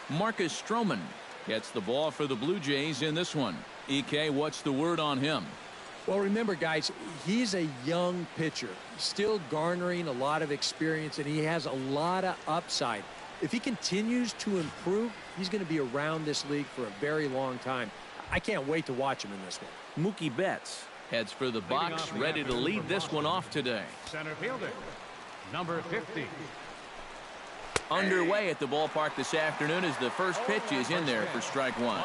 Marcus Stroman gets the ball for the Blue Jays in this one. EK, what's the word on him? Well, remember, guys, he's a young pitcher, still garnering a lot of experience, and he has a lot of upside. If he continues to improve, he's going to be around this league for a very long time. I can't wait to watch him in this one. Mookie Betts heads for the box, ready to lead this one off today. Center fielder, number 50. Underway at the ballpark this afternoon as the first pitch is in there for strike one.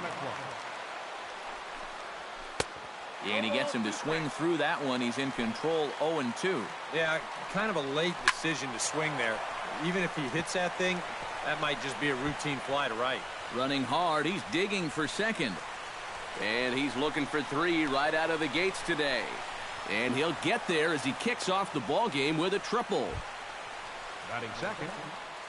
And he gets him to swing through that one. He's in control, 0-2. Yeah, kind of a late decision to swing there. Even if he hits that thing, that might just be a routine fly to right. Running hard, he's digging for second. And he's looking for three right out of the gates today. And he'll get there as he kicks off the ball game with a triple. Batting second,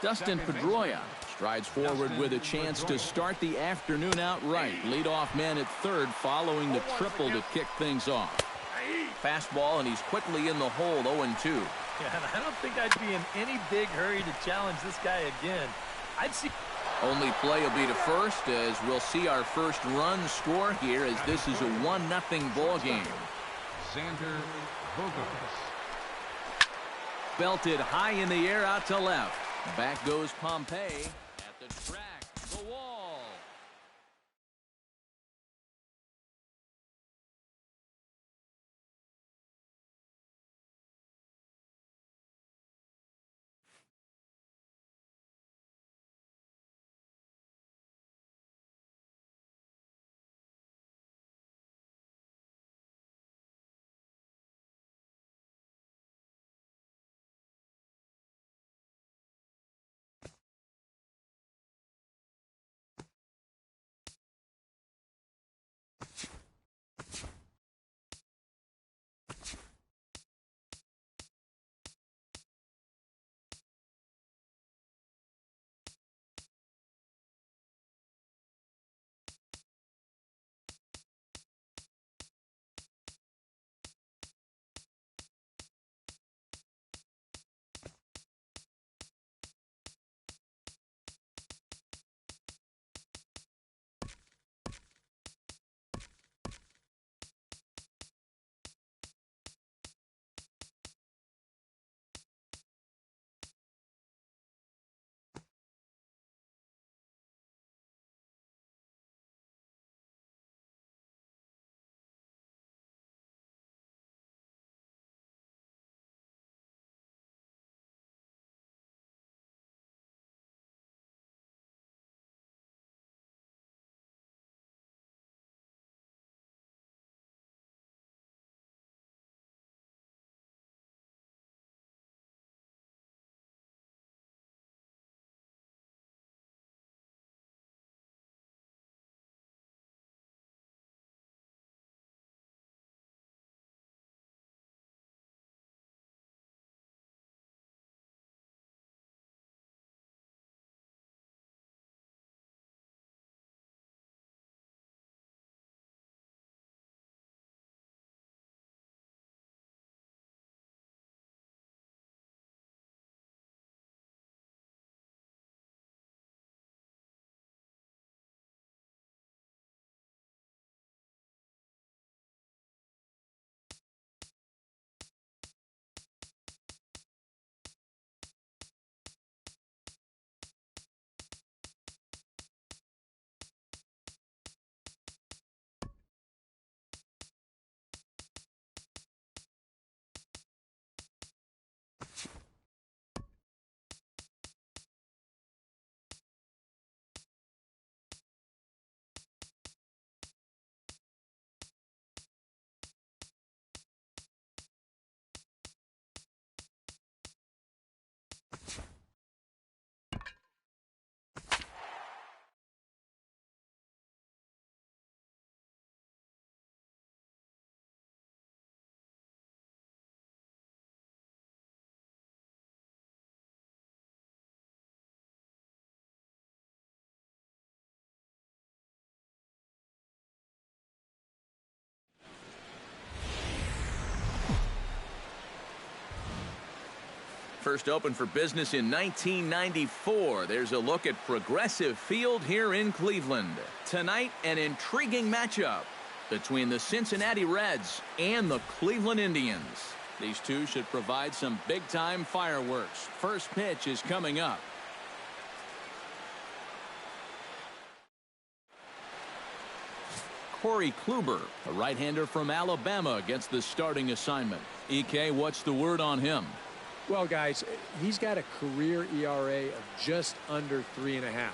Dustin Pedroia strides forward with a chance to start the afternoon out right. Leadoff man at third following the triple to kick things off. Fastball, and he's quickly in the hole, 0-2. Yeah, I don't think I'd be in any big hurry to challenge this guy again. I'd see. Only play will be to first as we'll see our first run score here as this is a 1-0 ball game. Xander Bogaerts. Belted high in the air out to left. Back goes Pompey at the track. The wall. First opened for business in 1994. There's a look at Progressive Field here in Cleveland. Tonight, an intriguing matchup between the Cincinnati Reds and the Cleveland Indians. These two should provide some big-time fireworks. First pitch is coming up. Corey Kluber, a right-hander from Alabama, gets the starting assignment. EK, what's the word on him? Well, guys, he's got a career ERA of just under 3.5.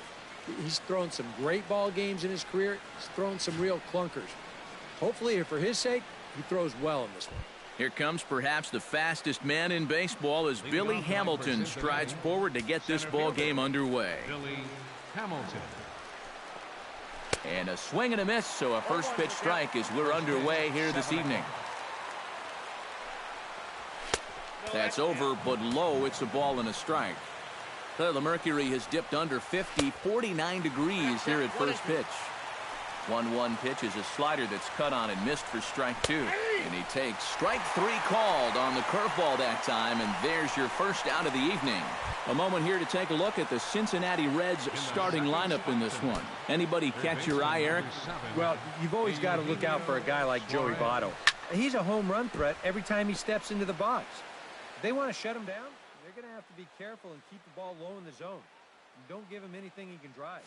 He's thrown some great ball games in his career. He's thrown some real clunkers. Hopefully, for his sake, he throws well in this one. Here comes perhaps the fastest man in baseball as Billy Hamilton strides forward to get this ball game underway. Billy Hamilton. And a swing and a miss, so a first pitch strike as we're underway here this evening. That's over, but low. It's a ball and a strike. The mercury has dipped under 50, 49 degrees here at first pitch. 1-1 pitch is a slider that's cut on and missed for strike two. And he takes strike three called on the curveball that time, and there's your first out of the evening. A moment here to take a look at the Cincinnati Reds starting lineup in this one. Anybody catch your eye, Eric? Well, you've always got to look out for a guy like Joey Votto. He's a home run threat every time he steps into the box. If they want to shut him down, they're going to have to be careful and keep the ball low in the zone. Don't give him anything he can drive.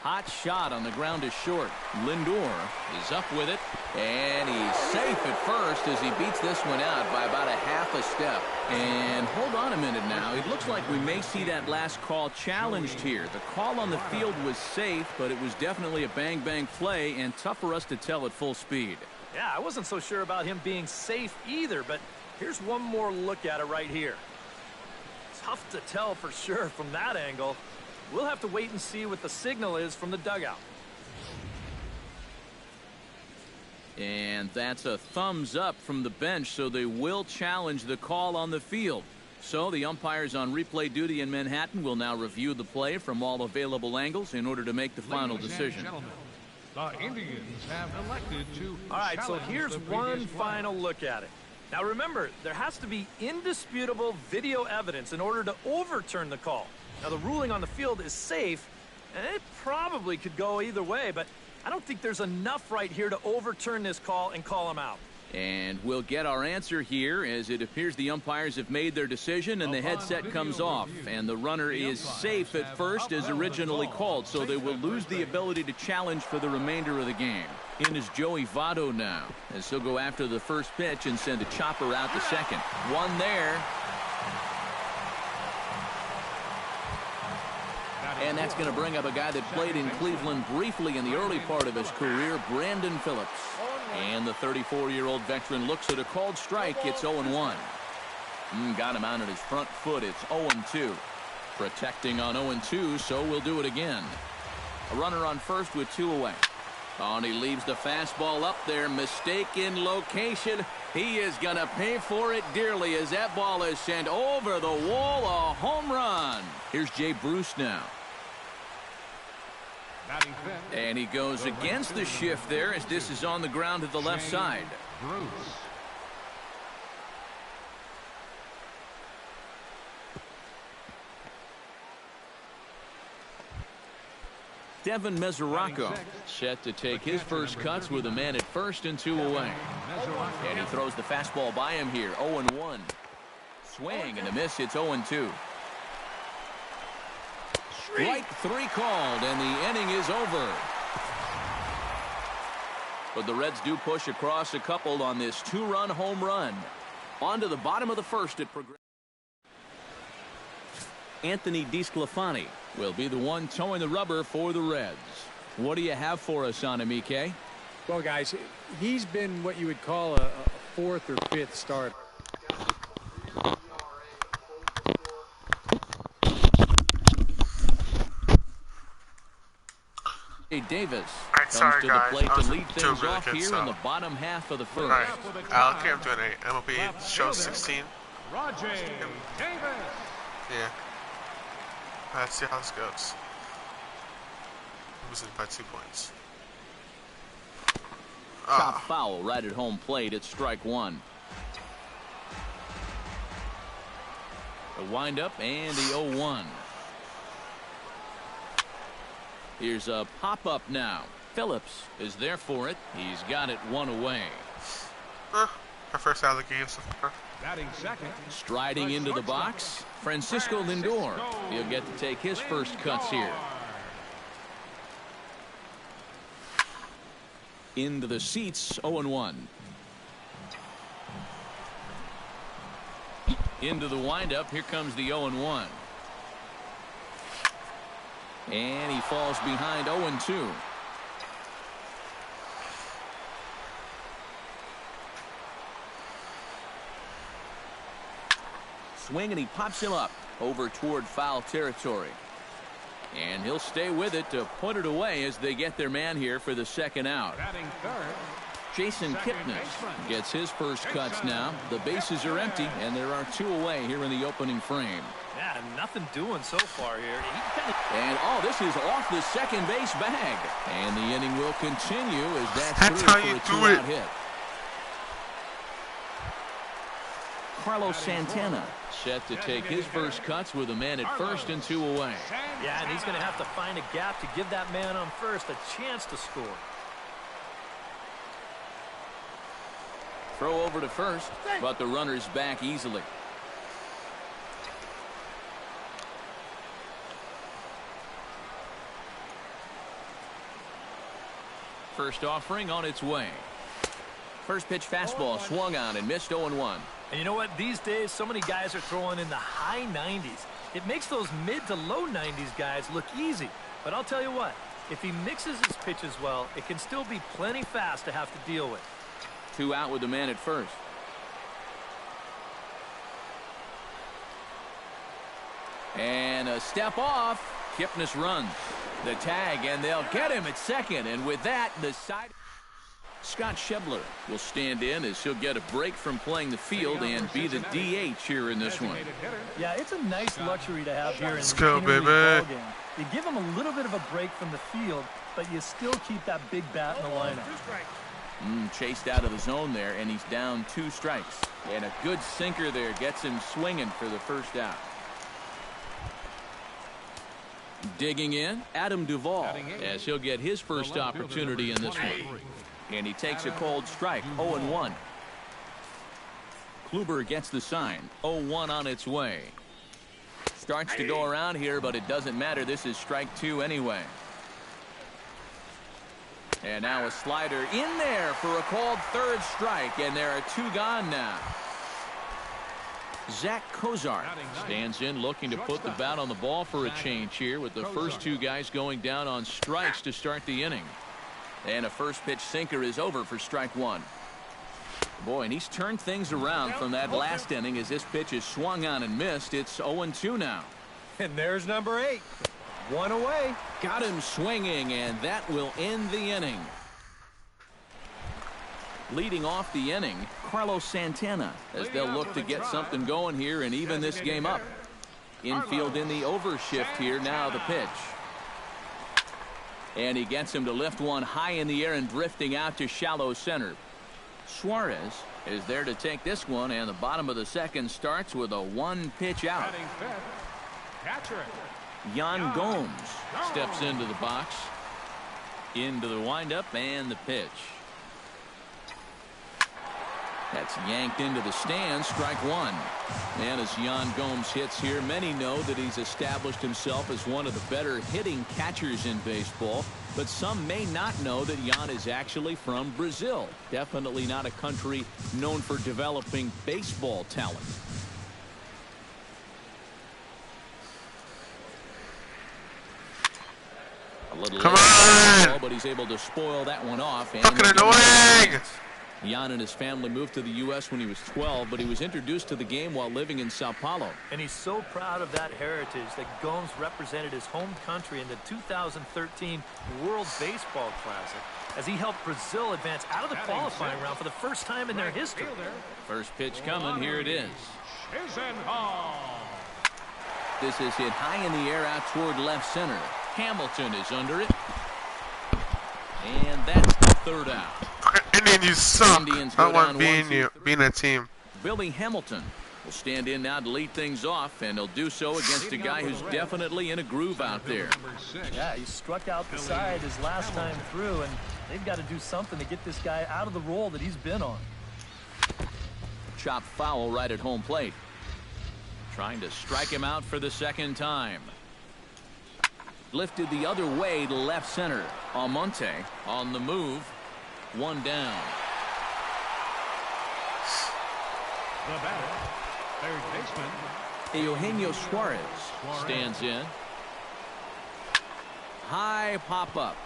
Hot shot on the ground is short. Lindor is up with it, and he's safe at first as he beats this one out by about a half a step. And hold on a minute now. It looks like we may see that last call challenged here. The call on the field was safe, but it was definitely a bang-bang play and tough for us to tell at full speed. Yeah, I wasn't so sure about him being safe either, but here's one more look at it right here. Tough to tell for sure from that angle. We'll have to wait and see what the signal is from the dugout. And that's a thumbs up from the bench, so they will challenge the call on the field. So the umpires on replay duty in Manhattan will now review the play from all available angles in order to make the final decision. The Indians have elected to. All right, so here's one final look at it. Now remember, there has to be indisputable video evidence in order to overturn the call. Now, the ruling on the field is safe, and it probably could go either way, but I don't think there's enough right here to overturn this call and call him out. And we'll get our answer here as it appears the umpires have made their decision and the headset comes off. And the runner is safe at first as originally called, so they will lose the ability to challenge for the remainder of the game. In is Joey Votto now, as he'll go after the first pitch and send a chopper out to second. One there. And that's going to bring up a guy that played in Cleveland briefly in the early part of his career, Brandon Phillips. And the 34-year-old veteran looks at a called strike. It's 0-1. Got him out at his front foot. It's 0-2. Protecting on 0-2, so we'll do it again. A runner on first with two away. Oh, and he leaves the fastball up there. Mistake in location. He is going to pay for it dearly as that ball is sent over the wall. A home run. Here's Jay Bruce now. And he goes against the shift there as this is on the ground to the left side. Bruce. Devin Mesoraco set to take his first cuts with a man at first and two away. And he throws the fastball by him here. 0-1. Swing and a miss. It's 0-2. Strike three called, and the inning is over. But the Reds do push across a couple on this two-run home run. On to the bottom of the first at Progressive. Anthony DeSclafani will be the one towing the rubber for the Reds. What do you have for us on him, EK? Well, guys, he's been what you would call a fourth or fifth starter. Davis sorry, comes to guys. the plate I was to lead things really off good, here so. in the bottom half of the first. Alright, okay, I'm doing a MLB show 16. Rajay Davis. Yeah. Let's see how this goes. losing by 2 points. Chop foul right at home plate. It's strike one. The windup and the 0-1. Here's a pop-up now. Phillips is there for it. He's got it one away. Our first out of the game so far. Batting second. Striding into the box, Francisco Lindor. He'll get to take his first cuts here. Into the seats, 0-1. Into the windup, here comes the 0-1. And he falls behind 0-2. Swing, and he pops him up over toward foul territory. And he'll stay with it to put it away as they get their man here for the second out. Batting third. Jason Kipnis gets his first cuts now. The bases are empty, and there are 2 away here in the opening frame. Yeah, nothing doing so far here. And this is off the second base bag. And the inning will continue as that's how through you for a do it. 2-out hit. Carlos Santana set to take his first cuts with a man at first and 2 away. Yeah, and he's going to have to find a gap to give that man on first a chance to score. Throw over to first, but the runner's back easily. First offering on its way. First pitch fastball swung on and missed 0-1. And you know what? These days, so many guys are throwing in the high 90s. It makes those mid to low 90s guys look easy. But I'll tell you what, if he mixes his pitches well, it can still be plenty fast to have to deal with. 2 out with the man at first. And a step off. Kipnis runs. The tag, and they'll get him at second. And with that, the side. Scott Schebler will stand in as he'll get a break from playing the field and be the DH here in this one. Yeah, it's a nice luxury to have here in Let's the go, interleague baby. ballgame. You give him a little bit of a break from the field, but you still keep that big bat in the lineup. Chased out of the zone there, and he's down 2 strikes. And a good sinker there gets him swinging for the first out. Digging in, Adam Duvall, as he'll get his first opportunity in this one. And he takes a cold strike, 0-1. Kluber gets the sign, 0-1 on its way. Starts to go around here, but it doesn't matter. This is strike 2 anyway. And now a slider in there for a called third strike, and there are 2 gone now. Zach Kozar stands in looking to put the bat on the ball for a change here with the first 2 guys going down on strikes to start the inning. And a first pitch sinker is over for strike 1. Boy, and he's turned things around from that last inning as this pitch is swung on and missed. It's 0-2 now. And there's number 8. 1 away. Got him swinging, and that will end the inning. Leading off the inning, Carlos Santana, as they'll look to get something going here and even this game up. Infield in the overshift here. Now the pitch. And he gets him to lift one high in the air and drifting out to shallow center. Suarez is there to take this one, and the bottom of the second starts with a 1-pitch out. Yan Gomes steps into the box. Into the windup and the pitch. That's yanked into the stands, strike 1. And as Yan Gomes hits here, many know that he's established himself as one of the better hitting catchers in baseball. But some may not know that Yan is actually from Brazil. Definitely not a country known for developing baseball talent. A little Come on! but he's able to spoil that one off. And Fucking annoying! Yan and his family moved to the U.S. when he was 12, but he was introduced to the game while living in Sao Paulo. And he's so proud of that heritage that Gomes represented his home country in the 2013 World Baseball Classic as he helped Brazil advance out of the qualifying round for the first time in their history. First pitch coming. Here it is. This is hit high in the air out toward left center. Hamilton is under it. And that's the third out. Indian, you suck. Indians I go don't want down being a team. Billy Hamilton will stand in now to lead things off, and he'll do so against a guy who's definitely in a groove out there. Yeah, he struck out the side his last time through, and they've got to do something to get this guy out of the role that he's been on. Chopped foul right at home plate. Trying to strike him out for the second time. Lifted the other way to left center. Almonte on the move. One down. The batter, third baseman, Eugenio Suarez stands in. High pop-up.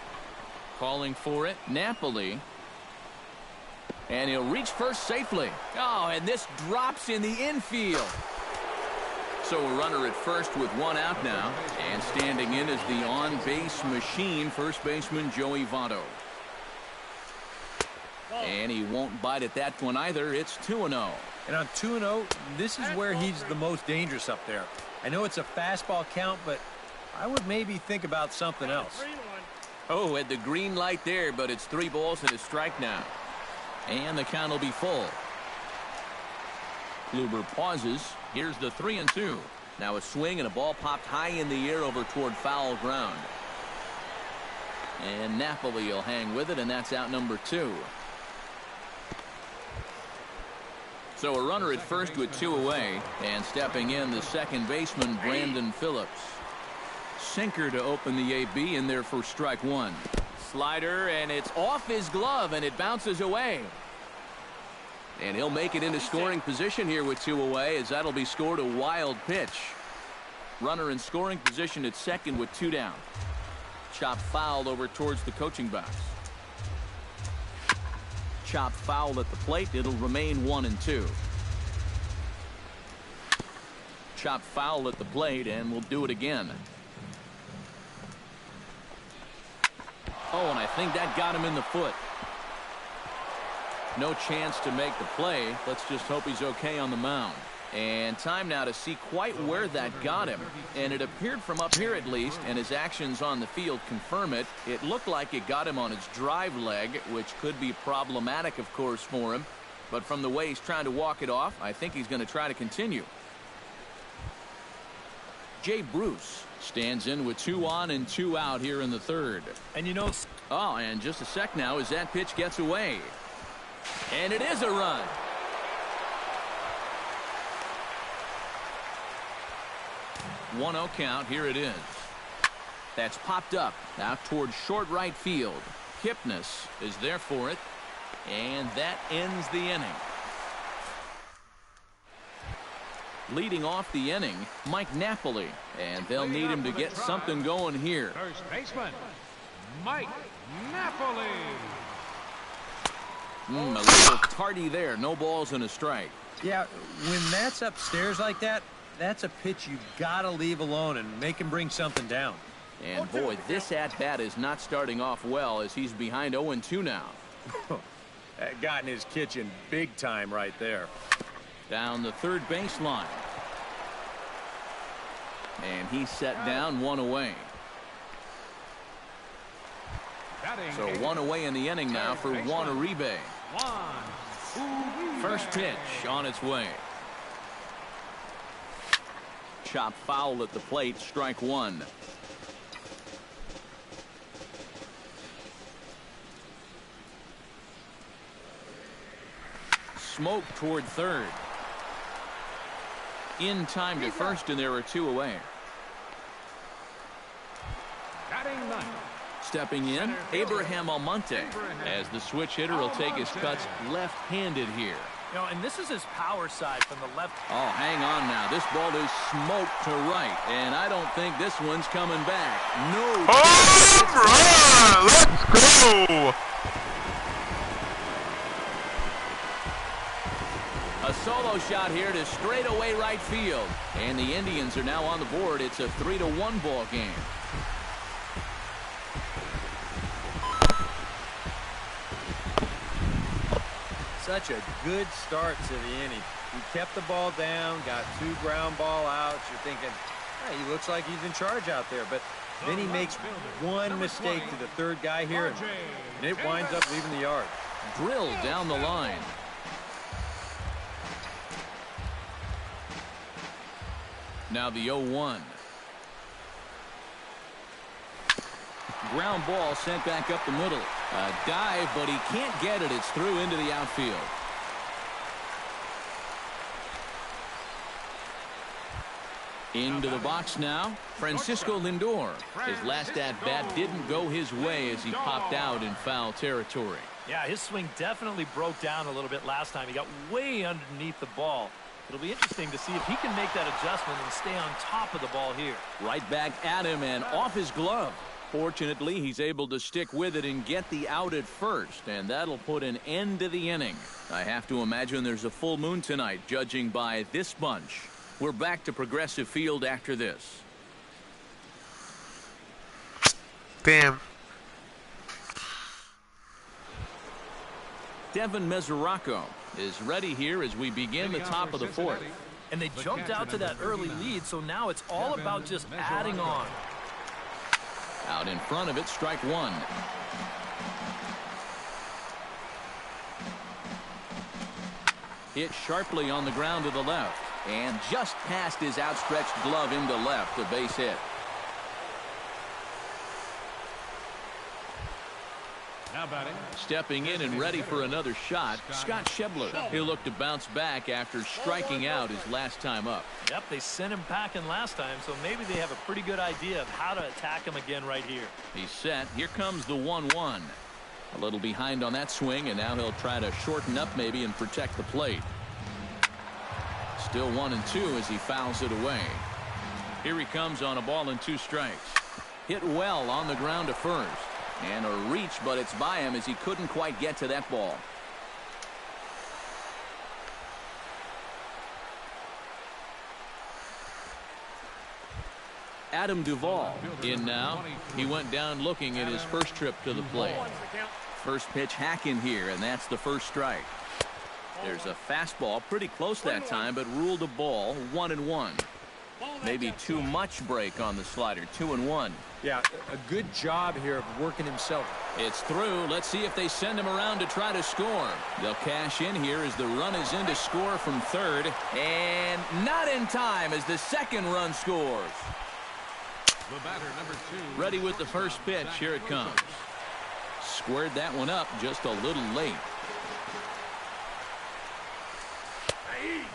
Calling for it. Napoli. And he'll reach first safely. Oh, and this drops in the infield. So a runner at first with one out now. And standing in is the on-base machine, first baseman Joey Votto. And he won't bite at that one either. It's 2-0. And on 2-0, this is where he's the most dangerous up there. I know it's a fastball count, but I would maybe think about something else. Oh, at the green light there, but it's 3 balls and a strike now. And the count will be full. Kluber pauses. Here's the 3-2. Now a swing and a ball popped high in the air over toward foul ground. And Napoli will hang with it, and that's out number 2. So a runner at first with 2 away, and stepping in the second baseman Brandon Phillips. Sinker to open the AB in there for strike 1. Slider, and it's off his glove, and it bounces away. And he'll make it into scoring position here with 2 away, as that'll be scored a wild pitch. Runner in scoring position at second with 2 down. Chop fouled over towards the coaching box. Chop foul at the plate. It'll remain 1-2. Chop foul at the plate, and we'll do it again. Oh, and I think that got him in the foot. No chance to make the play. Let's just hope he's okay on the mound. And time now to see quite where that got him. And it appeared from up here at least, and his actions on the field confirm it. It looked like it got him on his drive leg, which could be problematic, of course, for him. But from the way he's trying to walk it off, I think he's going to try to continue. Jay Bruce stands in with 2 on and 2 out here in the third. And you know... Oh, and just a sec now as that pitch gets away. And it is a run. One 1-0 count. Here it is. That's popped up out towards short right field. Kipnis is there for it, and that ends the inning. Leading off the inning, Mike Napoli, and they'll need him to get something going here. first baseman, Mike Napoli. A little tardy there. No balls and a strike. Yeah, when that's upstairs like that, that's a pitch you've got to leave alone and make him bring something down. And boy, this at-bat is not starting off well as he's behind 0-2 now. That got in his kitchen big time right there. Down the third baseline. And he's set down 1 away. So 1 away in the inning now for Juan Uribe. First pitch on its way. Chop foul at the plate, strike 1. Smoke toward third. In time to first, and there are 2 away. Batting ninth. Stepping in, Abraham Almonte, as the switch hitter will take his cuts left-handed here. You know, and this is his power side from the left. Oh, hang on now. This ball is smoked to right, and I don't think this one's coming back. No. Home run! Let's go! A solo shot here to straightaway right field, and the Indians are now on the board. It's a 3-1 ball game. Such a good start to the inning. He kept the ball down, got 2 ground ball outs. You're thinking, hey, he looks like he's in charge out there. But Then he makes one mistake to the third guy here, and it winds up leaving the yard. Drilled down the line. Now the 0-1. Ground ball sent back up the middle. A dive, but he can't get it. It's through into the outfield. Into the box now, Francisco Lindor. His last at-bat didn't go his way as he popped out in foul territory. Yeah, his swing definitely broke down a little bit last time. He got way underneath the ball. It'll be interesting to see if he can make that adjustment and stay on top of the ball here. Right back at him and off his glove. Fortunately, he's able to stick with it and get the out at first, and that'll put an end to the inning. I have to imagine there's a full moon tonight, judging by this bunch. We're back to Progressive Field after this. Damn. Devin Mesoraco is ready here as we begin the top of the fourth. And they jumped out to that early lead, so now it's all about just adding on. Out in front of it, strike one. Hit sharply on the ground to the left. And just past his outstretched glove into left, a base hit. Now batting. Stepping in and ready for another shot, Scott Schebler. He'll look to bounce back after striking out his last time up. Yep, they sent him packing last time, so maybe they have a pretty good idea of how to attack him again right here. He's set. Here comes the 1-1. A little behind on that swing, and now he'll try to shorten up maybe and protect the plate. Still 1-2 as he fouls it away. Here he comes on a ball and 2 strikes. Hit well on the ground to first. And a reach, but it's by him as he couldn't quite get to that ball. Adam Duvall in now. He went down looking at his first trip to the plate. First pitch hack in here, and that's the first strike. There's a fastball pretty close that time, but ruled a ball. 1-1. Maybe too much break on the slider. 2-1. Yeah, a good job here of working himself. It's through. Let's see if they send him around to try to score. They'll cash in here as the run is in to score from third. And not in time as the second run scores. The batter, number 2. Ready with the first pitch. Here it comes. Squared that one up just a little late.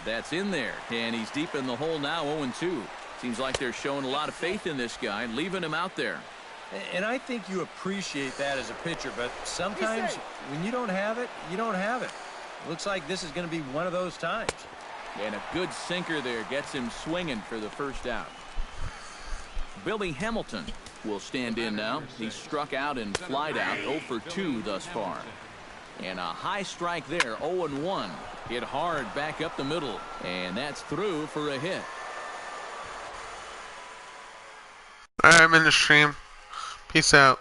That's in there, and he's deep in the hole now, 0-2. Seems like they're showing a lot of faith in this guy, leaving him out there. And I think you appreciate that as a pitcher, but sometimes when you don't have it, you don't have it. Looks like this is going to be one of those times. And a good sinker there gets him swinging for the first out. Billy Hamilton will stand in now. He's struck out and flied out, 0 for 2 thus far. And a high strike there, 0-1. Hit hard back up the middle, and that's through for a hit. I'm in the stream. Peace out.